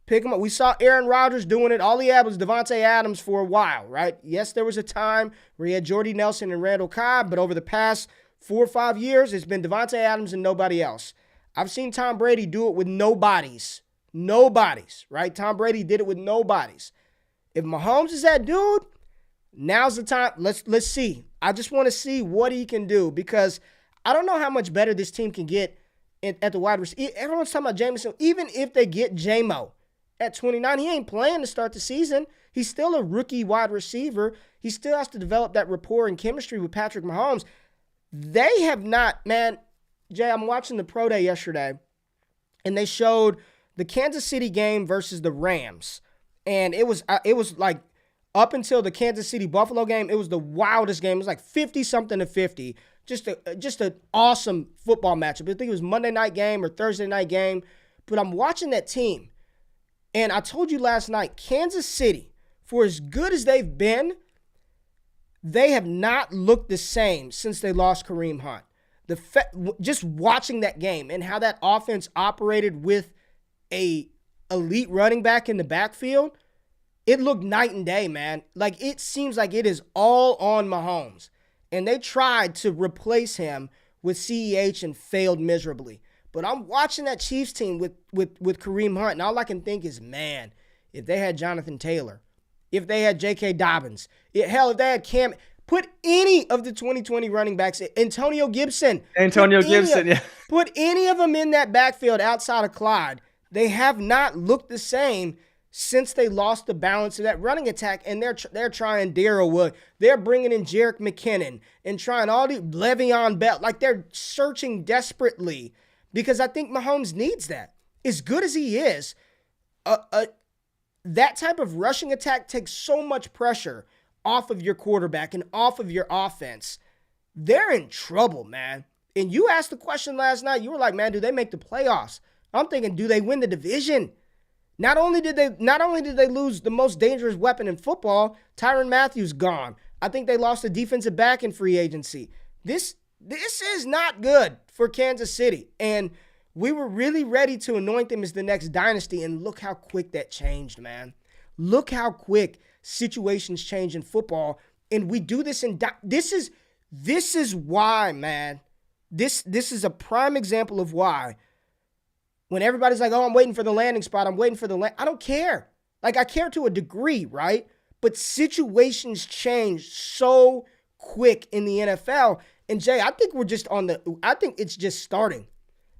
Pick him up. We saw Aaron Rodgers doing it. All he had was Devontae Adams for a while, right? Yes, there was a time where he had Jordy Nelson and Randall Cobb, but over the past 4 or 5 years, it's been Devontae Adams and nobody else. I've seen Tom Brady do it with nobodies. Nobodies, right? Tom Brady did it with nobodies. If Mahomes is that dude, now's the time. Let's see. I just want to see what he can do because I don't know how much better this team can get at the wide receiver. Everyone's talking about Jameson. Even if they get J-Mo at 29, he ain't playing to start the season. He's still a rookie wide receiver. He still has to develop that rapport and chemistry with Patrick Mahomes. They have not, man. Jay, I'm watching the Pro Day yesterday, and they showed the Kansas City game versus the Rams. And it was like up until the Kansas City-Buffalo game, it was the wildest game. It was like 50-something to 50. Just an awesome football matchup. I think it was Monday night game or Thursday night game. But I'm watching that team. And I told you last night, Kansas City, for as good as they've been, they have not looked the same since they lost Kareem Hunt. Just watching that game and how that offense operated with a elite running back in the backfield, it looked night and day, man. Like, it seems like it is all on Mahomes. And they tried to replace him with CEH and failed miserably. But I'm watching that Chiefs team with Kareem Hunt, and all I can think is, man, if they had Jonathan Taylor, if they had J.K. Dobbins, if they had Cam, put any of the 2020 running backs, Antonio Gibson, put any of them in that backfield outside of Clyde. They have not looked the same since they lost the balance of that running attack, and they're trying Darrell Wood. They're bringing in Jerick McKinnon and trying all the Le'Veon Bell. Like, they're searching desperately because I think Mahomes needs that. As good as he is, that type of rushing attack takes so much pressure off of your quarterback and off of your offense. They're in trouble, man. And you asked the question last night. You were like, man, do they make the playoffs? I'm thinking, do they win the division? Not only did they lose the most dangerous weapon in football, Tyrann Mathieu gone. I think they lost a defensive back in free agency. This is not good for Kansas City. And we were really ready to anoint them as the next dynasty, and look how quick that changed, man. Look how quick situations change in football, and we do this this is why, man. This is a prime example of why. When everybody's like, oh, I'm waiting for the landing spot, I don't care. Like, I care to a degree, right? But situations change so quick in the NFL. And Jay, I think I think it's just starting.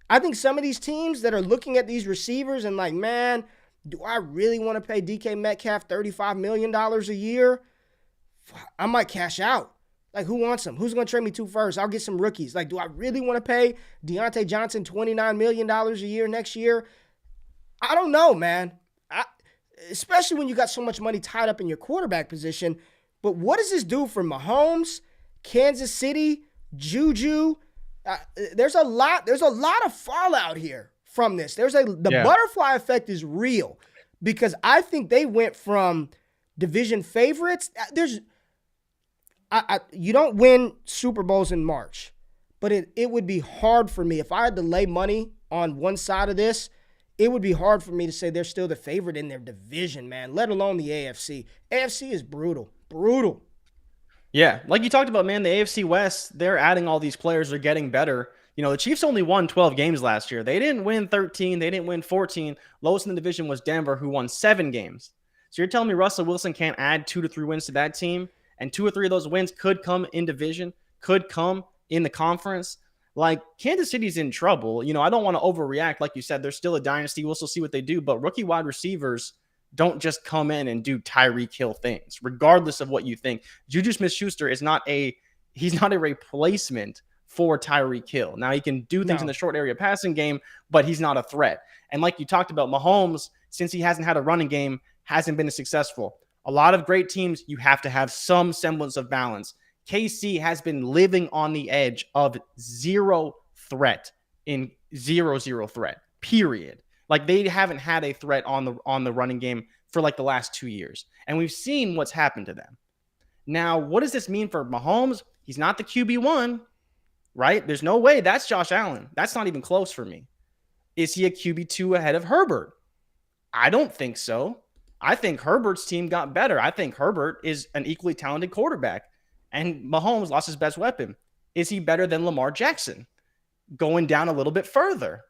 I think some of these teams that are looking at these receivers and like, man, do I really want to pay DK Metcalf $35 million a year? I might cash out. Like, who wants them? Who's going to trade me 2 firsts? I'll get some rookies. Like, do I really want to pay Deontay Johnson $29 million a year next year? I don't know, man. Especially when you got so much money tied up in your quarterback position. But what does this do for Mahomes, Kansas City, Juju? There's a lot of fallout here from this. The butterfly effect is real because I think they went from division favorites. You don't win Super Bowls in March, but it would be hard for me if I had to lay money on one side of this. It would be hard for me to say they're still the favorite in their division, man, let alone the AFC. AFC is brutal. Yeah, like you talked about, man, the AFC West, they're adding all these players. They're getting better. You know, the Chiefs only won 12 games last year. They didn't win 13. They didn't win 14. Lowest in the division was Denver, who won 7 games. So you're telling me Russell Wilson can't add 2 to 3 wins to that team? And 2 or 3 of those wins could come in division, could come in the conference. Like, Kansas City's in trouble. You know, I don't want to overreact. Like you said, they're still a dynasty. We'll still see what they do. But rookie wide receivers don't just come in and do Tyreek Hill things, regardless of what you think. Juju Smith-Schuster is not a replacement for Tyreek Hill. Now, he can do things in the short area passing game, but he's not a threat. And like you talked about, Mahomes, since he hasn't had a running game, hasn't been as successful. A lot of great teams, you have to have some semblance of balance. KC has been living on the edge of zero threat in 0-0 threat, period. Like they haven't had a threat on the running game for like the last 2 years. And we've seen what's happened to them. Now, what does this mean for Mahomes? He's not the QB1, right? There's no way that's Josh Allen. That's not even close for me. Is he a QB2 ahead of Herbert? I don't think so. I think Herbert's team got better. I think Herbert is an equally talented quarterback. And Mahomes lost his best weapon. Is he better than Lamar Jackson? Going down a little bit further.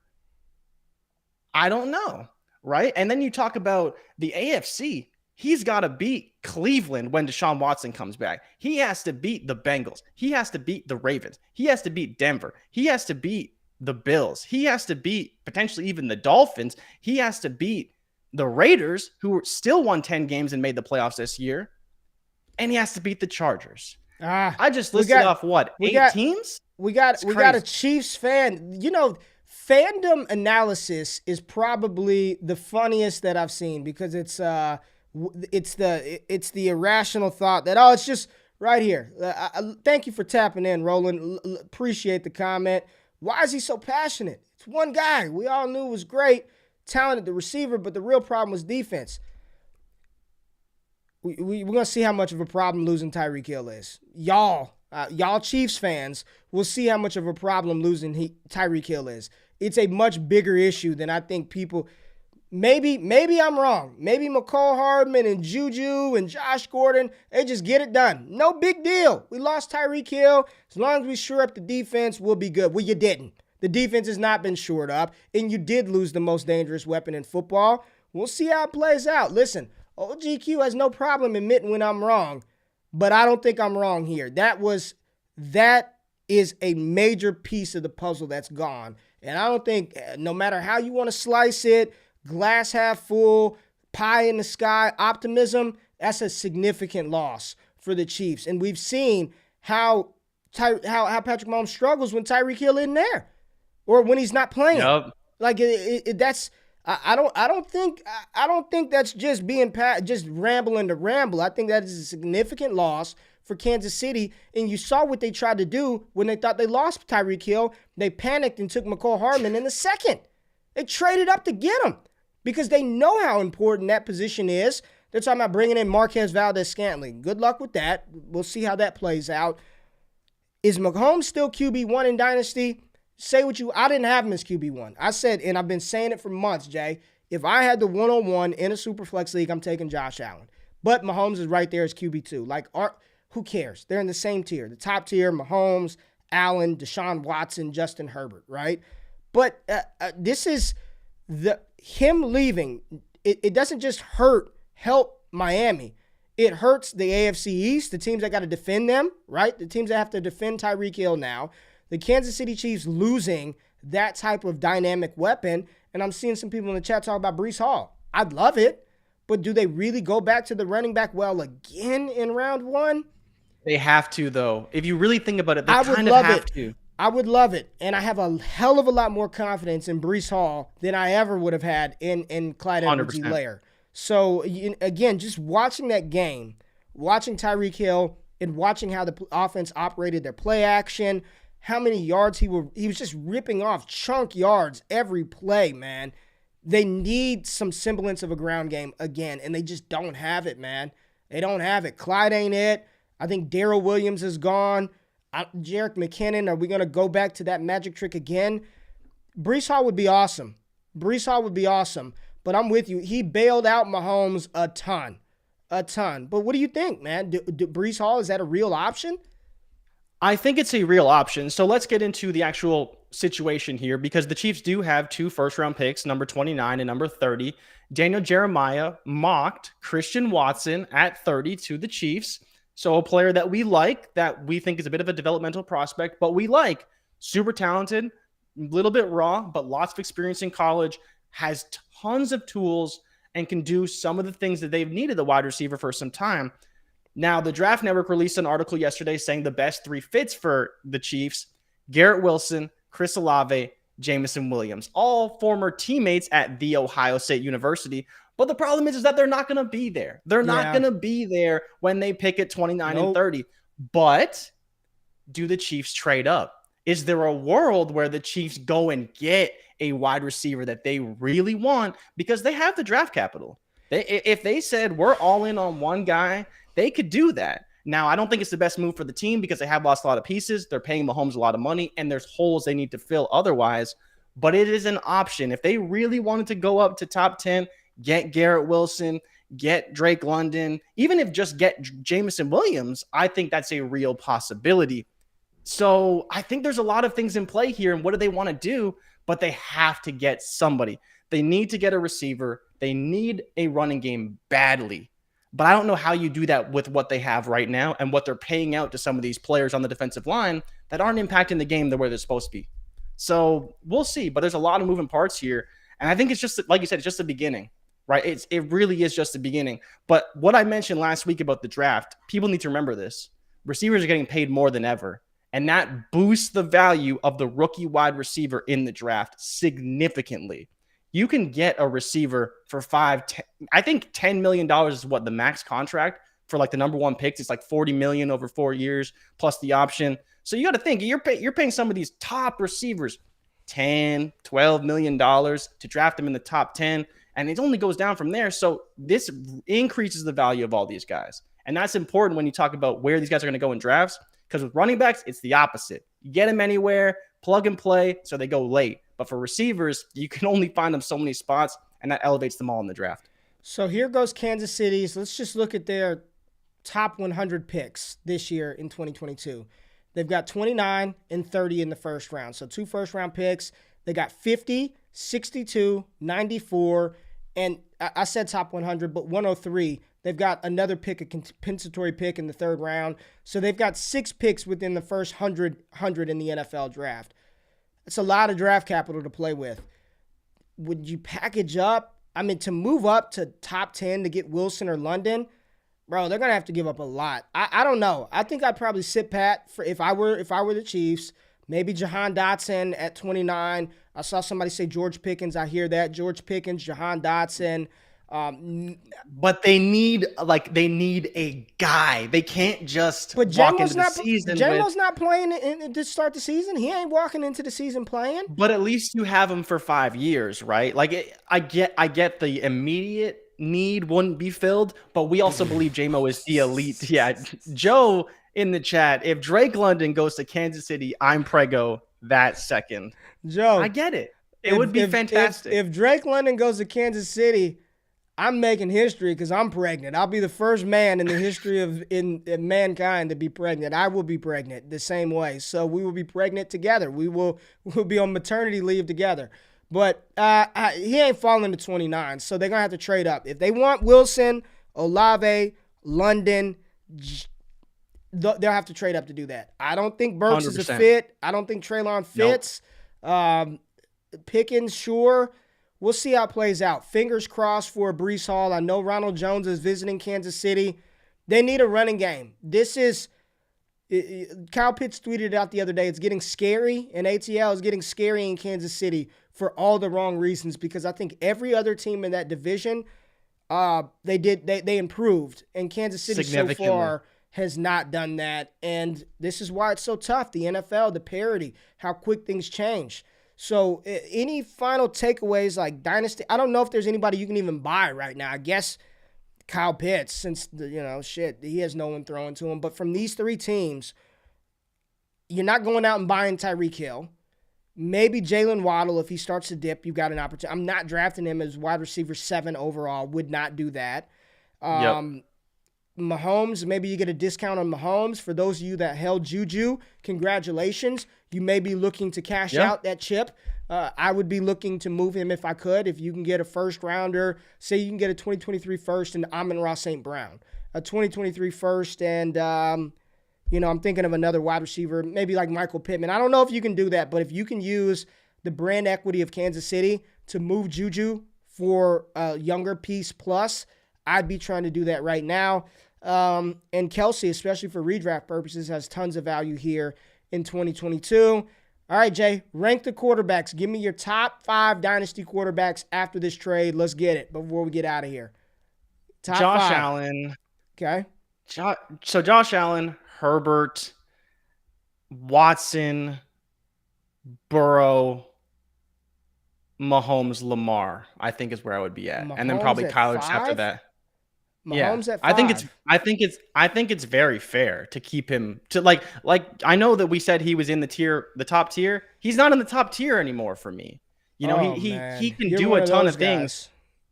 I don't know, right? And then you talk about the AFC. He's got to beat Cleveland when Deshaun Watson comes back. He has to beat the Bengals. He has to beat the Ravens. He has to beat Denver. He has to beat the Bills. He has to beat potentially even the Dolphins. He has to beat the Raiders, who still won 10 games and made the playoffs this year. And he has to beat the Chargers. I just listed off what, 8 teams? We got a Chiefs fan. You know, fandom analysis is probably the funniest that I've seen because it's the irrational thought that, oh, it's just right here. Thank you for tapping in, Roland. Appreciate the comment. Why is he so passionate? It's one guy. We all knew was great, talented, the receiver, but the real problem was defense. We're going to see how much of a problem losing Tyreek Hill is. Y'all Chiefs fans will see how much of a problem losing Tyreek Hill is. It's a much bigger issue than I think people – maybe I'm wrong. Maybe McCall Hardman and Juju and Josh Gordon, they just get it done. No big deal. We lost Tyreek Hill. As long as we shore up the defense, we'll be good. Well, you didn't. The defense has not been shored up, and you did lose the most dangerous weapon in football. We'll see how it plays out. Listen, OGQ has no problem admitting when I'm wrong, but I don't think I'm wrong here. That is a major piece of the puzzle that's gone. And I don't think, no matter how you want to slice it, glass half full, pie in the sky, optimism, that's a significant loss for the Chiefs. And we've seen how Patrick Mahomes struggles when Tyreek Hill isn't there or when he's not playing. Yep. Like that's I don't think that's just just rambling to ramble. I think that is a significant loss for Kansas City, and you saw what they tried to do when they thought they lost Tyreek Hill. They panicked and took McCall Hardman in the second. They traded up to get him because they know how important that position is. They're talking about bringing in Marquez Valdes-Scantling. Good luck with that. We'll see how that plays out. Is Mahomes still QB1 in Dynasty? Say what I didn't have him as QB1. I said, and I've been saying it for months, Jay, if I had the one-on-one in a Superflex league, I'm taking Josh Allen. But Mahomes is right there as QB2. Who cares? They're in the same tier. The top tier, Mahomes, Allen, Deshaun Watson, Justin Herbert, right? But this is him leaving. It doesn't just help Miami. It hurts the AFC East, the teams that got to defend them, right? The teams that have to defend Tyreek Hill now. The Kansas City Chiefs losing that type of dynamic weapon. And I'm seeing some people in the chat talk about Breece Hall. I'd love it. But do they really go back to the running back well again in round one? They have to, though. If you really think about it, they kind of have to. I would love it. And I have a hell of a lot more confidence in Breece Hall than I ever would have had in Clyde Edwards-Helaire. So, again, just watching that game, watching Tyreek Hill and watching how the offense operated their play action, how many yards he was just ripping off chunk yards every play, man. They need some semblance of a ground game again, and they just don't have it, man. They don't have it. Clyde ain't it. I think Darrell Williams is gone. Jerick McKinnon, are we going to go back to that magic trick again? Breece Hall would be awesome. But I'm with you. He bailed out Mahomes a ton. But what do you think, man? Breece Hall, is that a real option? I think it's a real option. So let's get into the actual situation here because the Chiefs do have 2 first-round picks, number 29 and number 30. Daniel Jeremiah mocked Christian Watson at 30 to the Chiefs. So a player that we like, that we think is a bit of a developmental prospect, but we like. Super talented, a little bit raw, but lots of experience in college, has tons of tools, and can do some of the things that they've needed the wide receiver for some time. Now, the Draft Network released an article yesterday saying the best 3 fits for the Chiefs: Garrett Wilson, Chris Olave, Jameson Williams, all former teammates at The Ohio State University. But the problem is that they're not going to be there. They're not going to be there when they pick at 29 and 30. But do the Chiefs trade up? Is there a world where the Chiefs go and get a wide receiver that they really want because they have the draft capital? If they said we're all in on one guy, they could do that. Now, I don't think it's the best move for the team because they have lost a lot of pieces. They're paying Mahomes a lot of money, and there's holes they need to fill otherwise. But it is an option. If they really wanted to go up to top 10, get Garrett Wilson, get Drake London, even if just get Jameson Williams, I think that's a real possibility. So I think there's a lot of things in play here. And what do they want to do? But they have to get somebody. They need to get a receiver. They need a running game badly. But I don't know how you do that with what they have right now and what they're paying out to some of these players on the defensive line that aren't impacting the game the way they're supposed to be. So we'll see. But there's a lot of moving parts here. And I think it's just, like you said, it's just the beginning, right? It really is just the beginning. But what I mentioned last week about the draft, people need to remember this. Receivers are getting paid more than ever. And that boosts the value of the rookie wide receiver in the draft significantly. You can get a receiver for I think $10 million is what the max contract for like the number one picks. It's like $40 million over 4 years plus the option. So you got to think you're paying some of these top receivers $10, $12 million to draft them in the top 10. And it only goes down from there. So this increases the value of all these guys. And that's important when you talk about where these guys are going to go in drafts. Because with running backs, it's the opposite. You get them anywhere, plug and play, so they go late. But for receivers, you can only find them so many spots, and that elevates them all in the draft. So here goes Kansas City's. Let's just look at their top 100 picks this year in 2022. They've got 29 and 30 in the first round. So 2 first-round picks. They got 50, 62, 94, and I said top 100, but 103. They've got another pick, a compensatory pick in the third round. So they've got 6 picks within the first 100 in the NFL draft. It's a lot of draft capital to play with. Would you package up? I mean, to move up to top 10 to get Wilson or London, bro, they're going to have to give up a lot. I don't know. I think I'd probably sit pat for if I were the Chiefs. Maybe Jahan Dotson at 29. I saw somebody say George Pickens. I hear that. George Pickens, Jahan Dotson. But they need a guy. They can't just walk into the season. Jamo's not playing to start the season. He ain't walking into the season playing. But at least you have him for 5 years, right? Like I get the immediate need wouldn't be filled, but we also believe Jamo is the elite. Yeah, Joe in the chat. If Drake London goes to Kansas City, I'm prego that second. Joe, I get it. It would be fantastic. If Drake London goes to Kansas City, I'm making history because I'm pregnant. I'll be the first man in the history of in mankind to be pregnant. I will be pregnant the same way. So we will be pregnant together. We'll be on maternity leave together. But he ain't falling to 29, so they're going to have to trade up. If they want Wilson, Olave, London, they'll have to trade up to do that. I don't think Burks 100%. Is a fit. I don't think Treylon fits. Nope. Pickens, sure. We'll see how it plays out. Fingers crossed for Breece Hall. I know Ronald Jones is visiting Kansas City. They need a running game. This is Kyle Pitts tweeted out the other day. It's getting scary, and ATL is getting scary in Kansas City for all the wrong reasons because I think every other team in that division, they improved, and Kansas City so far has not done that. And this is why it's so tough. The NFL, the parity, how quick things change. So any final takeaways like Dynasty? I don't know if there's anybody you can even buy right now. I guess Kyle Pitts, since, he has no one throwing to him. But from these 3 teams, you're not going out and buying Tyreek Hill. Maybe Jaylen Waddle, if he starts to dip, you've got an opportunity. I'm not drafting him as wide receiver 7 overall. Would not do that. Mahomes, maybe you get a discount on Mahomes. For those of you that held Juju, congratulations. You may be looking to cash out that chip. I would be looking to move him if I could. If you can get a first rounder, say you can get a 2023 first and Amon-Ra St. Brown, a 2023 first, and I'm thinking of another wide receiver, maybe like Michael Pittman. I don't know if you can do that, but if you can use the brand equity of Kansas City to move Juju for a younger piece plus, I'd be trying to do that right now. And Kelsey, especially for redraft purposes, has tons of value here in 2022. All right, Jay, rank the quarterbacks. Give me your top 5 dynasty quarterbacks after this trade. Let's get it before we get out of here. Josh Allen. Okay. So Josh Allen, Herbert, Watson, Burrow, Mahomes, Lamar, I think is where I would be at. And then Mahomes probably at Kyler just after 5? that. Yeah. Mahomes at I think it's 5. I think it's very fair to keep him to like I know that we said he was in the top tier. He's not in the top tier anymore for me. You know, Oh, he man. can You're do one a of ton those of things. guys.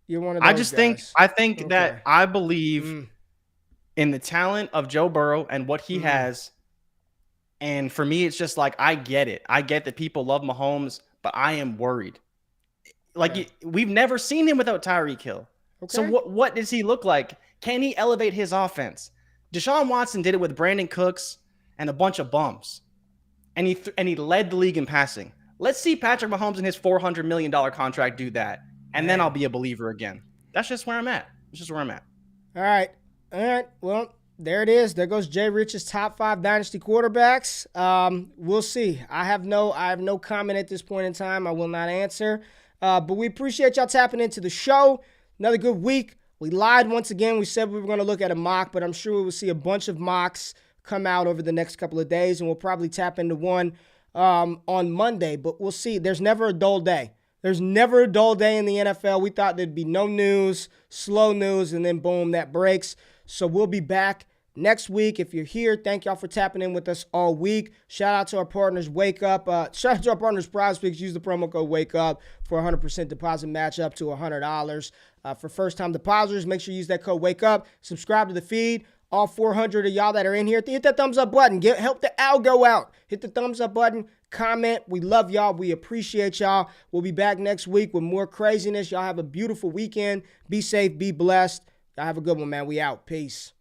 You're one of I those just think guys. that Okay. I believe in the talent of Joe Burrow and what he has. And for me, it's just like, I get it. I get that people love Mahomes, but I am worried. Like, we've never seen him without Tyreek Hill. Okay. So what does he look like? Can he elevate his offense? Deshaun Watson did it with Brandon Cooks and a bunch of bums. And he led the league in passing. Let's see Patrick Mahomes and his $400 million contract do that. And then I'll be a believer again. That's just where I'm at. That's just where I'm at. All right. Well, there it is. There goes Jay Rich's top 5 dynasty quarterbacks. We'll see. I have no comment at this point in time. I will not answer. But we appreciate y'all tapping into the show. Another good week. We lied once again. We said we were going to look at a mock, but I'm sure we will see a bunch of mocks come out over the next couple of days, and we'll probably tap into one on Monday. But we'll see. There's never a dull day. There's never a dull day in the NFL. We thought there'd be no news, slow news, and then boom, that breaks. So we'll be back next week. If you're here, thank y'all for tapping in with us all week. Shout out to our partners, Wake Up. Shout out to our partners, Prize Picks. Use the promo code Wake Up for a 100% deposit match up to $100. For first-time depositors, make sure you use that code Wake Up. Subscribe to the feed. All 400 of y'all that are in here, hit that thumbs up button. Help the algo out. Hit the thumbs up button. Comment. We love y'all. We appreciate y'all. We'll be back next week with more craziness. Y'all have a beautiful weekend. Be safe. Be blessed. Y'all have a good one, man. We out. Peace.